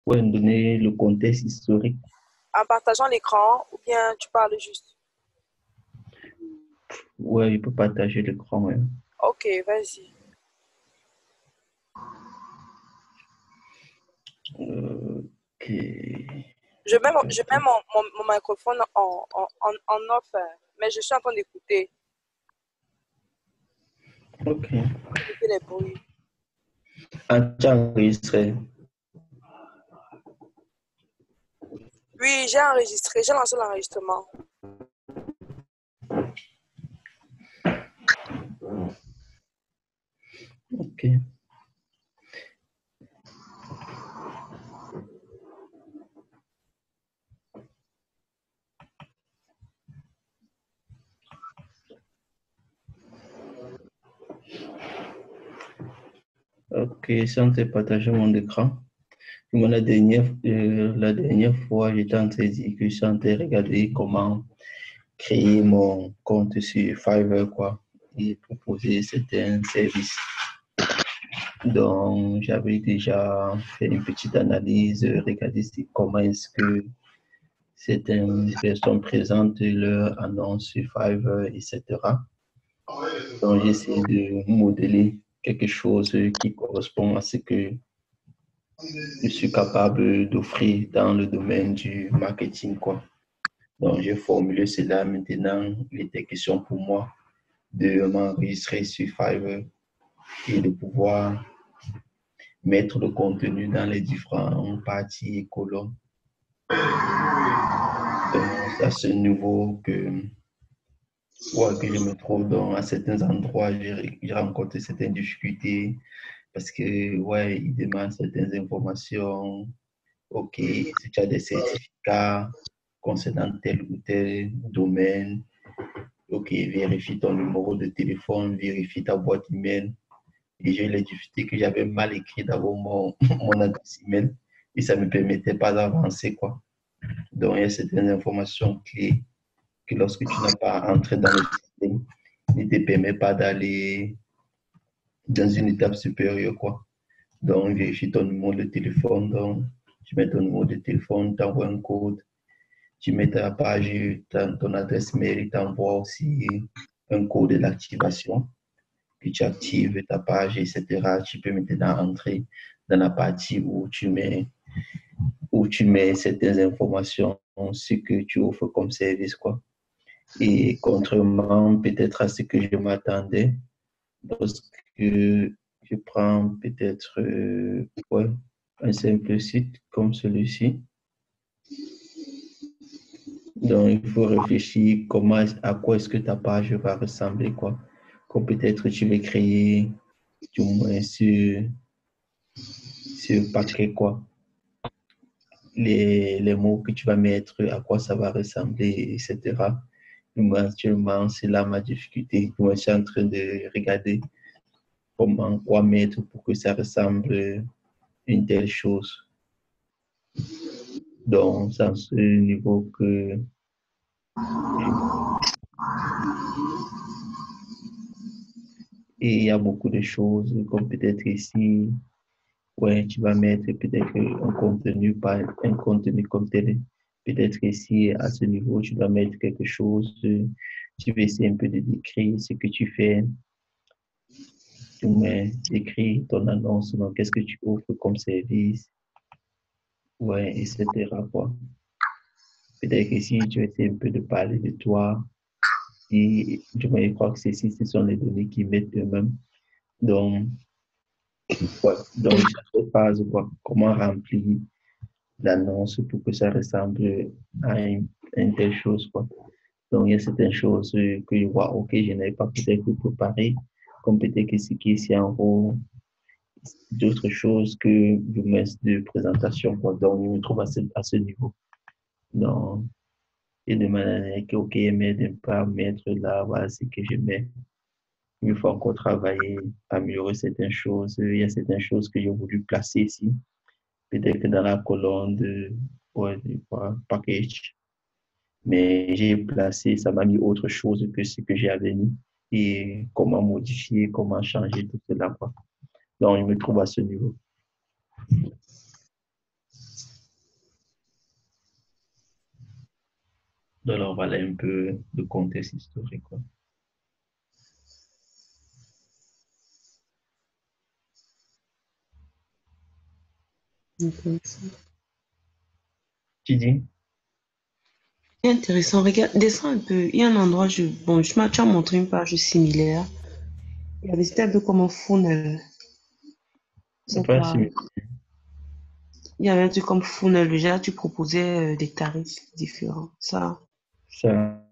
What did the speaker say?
Ouais, donner le contexte historique. En partageant l'écran ou bien tu parles juste? Ouais, il peut partager l'écran. Ouais. Ok, vas-y. Ok. Je mets mon microphone en off, mais je suis en train d'écouter. Ok. Écouter les bruits. Ah, tu as enregistré. Oui, j'ai enregistré, j'ai lancé l'enregistrement. Ok. Ok, si on te partager mon écran. Moi, la dernière fois, j'étais en train de dire que je suis en train de regarder comment créer mon compte sur Fiverr, quoi, et proposer certains services. Donc, j'avais déjà fait une petite analyse, regarder comment est-ce que certaines personnes présentent leur annonce sur Fiverr, etc. Donc, j'essaie de modeler quelque chose qui correspond à ce que je suis capable d'offrir dans le domaine du marketing, quoi. Donc, j'ai formulé cela. Maintenant, il était question pour moi de m'enregistrer sur Fiverr et de pouvoir mettre le contenu dans les différentes parties et colonnes. C'est à ce niveau que je me trouve dans, à certains endroits, j'ai rencontré certaines difficultés parce que, ouais, ils demandent certaines informations. OK, si tu as des certificats concernant tel ou tel domaine, OK, vérifie ton numéro de téléphone, vérifie ta boîte email. Et j'ai eu les difficultés que j'avais mal écrit d'abord mon adresse email et ça ne me permettait pas d'avancer, quoi. Donc, il y a certaines informations clés que lorsque tu n'as pas entré dans le système, il ne te permet pas d'aller dans une étape supérieure, quoi. Donc, vérifie ton numéro de téléphone. Donc, tu mets ton numéro de téléphone, tu envoies un code, tu mets ta page, ton adresse mail, il t'envoie aussi un code d'activation. Puis tu actives ta page, etc. Tu peux maintenant entrer dans la partie où tu mets certaines informations, ce que tu offres comme service, quoi. Et contrairement peut-être à ce que je m'attendais, lorsque je prends peut-être ouais, un simple site comme celui-ci, donc il faut réfléchir à quoi est-ce que ta page va ressembler, quoi. Comme peut-être tu veux créer du moins sur paquet, quoi. Les mots que tu vas mettre, à quoi ça va ressembler, etc. Moi, actuellement, c'est là ma difficulté. Moi, je suis en train de regarder quoi mettre pour que ça ressemble à une telle chose. Donc, c'est à ce niveau que et il y a beaucoup de choses, comme peut-être ici, ouais, tu vas mettre peut-être un contenu, pas un contenu comme tel. Peut-être ici, à ce niveau, tu dois mettre quelque chose, tu vas essayer un peu de décrire ce que tu fais, tu mets, décris ton annonce, donc qu'est-ce que tu offres comme service, ouais, etc., quoi. Peut-être qu'ici, tu vas essayer un peu de parler de toi, et je crois que ce sont les données qui mettent eux-mêmes. Donc, ouais, donc, chaque phase, quoi, comment remplir l'annonce pour que ça ressemble à une telle chose, quoi. Donc, il y a certaines choses que je vois, ok, je n'avais pas peut-être préparé, comme peut-être que ce qui est ici en haut, d'autres choses que du moins de présentation, quoi. Donc, je me trouve à ce niveau. Donc, et de manière que, ok, mais de ne pas mettre là, voilà ce que je mets. Il faut encore travailler, améliorer certaines choses. Il y a certaines choses que j'ai voulu placer ici. Peut-être que dans la colonne ouais, de package. Mais j'ai placé, ça m'a mis autre chose que ce que j'avais mis. Et comment modifier, comment changer tout cela, quoi. Donc, je me trouve à ce niveau. leur parler un peu de contexte historique, quoi. Intéressant. Tu dis? C'est intéressant. Regarde, descends un peu. Il y a un endroit, bon, tu as montré une page similaire. Il y avait, c'était un peu comme un funnel. La C'est page quoi? similaire. Il y avait un truc comme funnel. Déjà, tu proposais des tarifs différents. Ça. Ça,